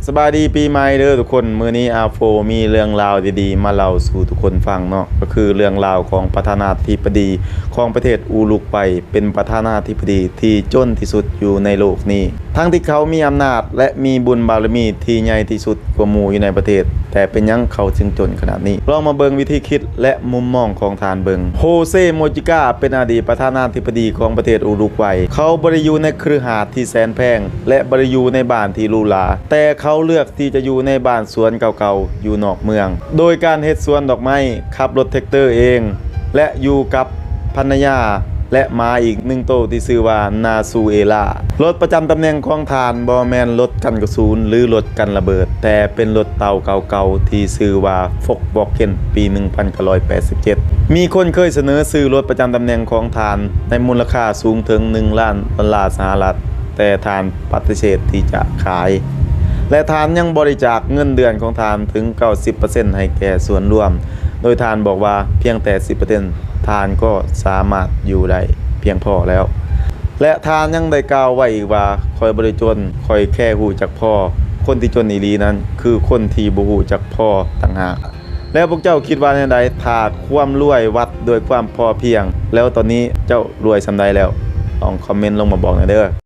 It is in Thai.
สบายดีปีใหม่เด้อทุกคนมื้อนี้อาโฟมีเรื่องราวดีๆมาเล่าสู่ทุกคนฟังเนาะก็คือเรื่องราวของประธานาธิบดีของประเทศอุรุกวัยเป็นประธานาธิบดีที่จนที่สุดอยู่ในโลกนี้ทั้งที่เขามีอำนาจและมีบุญบารมีที่ใหญ่ที่สุดกว่าหมู่อยู่ในประเทศแต่เป็นหยังเขาจึงจนขนาดนี้ลองมาเบิ่งวิธีคิดและมุมมองของทานเบิ่งโฮเซโมจิก้าเป็นอดีตประธานาธิบดีของประเทศอุรุกวัยเขาบ่ได้อยู่ในคฤหาสน์ที่แสนแพงและบ่ได้อยู่ในบ้านที่หรูหราแต่เขาเลือกที่จะอยู่ในบ้านสวนเก่าๆอยู่นอกเมืองโดยการเฮ็ดสวนดอกไม้ขับรถแท็กเตอร์เองและอยู่กับภรรยาและม้าอีก1ตัวที่ชื่อว่านาซูเอลารถประจำตำแหน่งของทานบ่แม่นรถกันกระสุนหรือรถกันระเบิดแต่เป็นรถเต่าเก่าๆที่ชื่อว่าฟอกวอเกนปี1987มีคนเคยเสนอซื้อรถประจำตำแหน่งของทานในมูลค่าสูงถึง$1 ล้านสหรัฐแต่ทานปฏิเสธที่จะขายและทานยังบริจาคเงินเดือนของทานถึง 90% ให้แก่ส่วนรวมโดยทานบอกว่าเพียงแต่ 10% ทานก็สามารถอยู่ได้เพียงพอแล้วและทานยังได้กล่าวไว้อีกว่าคอยบริจนคอยแค่หูจักพ่อคนที่จนอีหลีนั้นคือคนที่บ่ฮู้จักพ่อต่างหากแล้วพวกเจ้าคิดว่าแนวใดถ้าความรวยวัดโดยความพอเพียงแล้วตอนนี้เจ้ารวยส่ำใดแล้วลองคอมเมนต์ลงมาบอกหน่อยเด้อ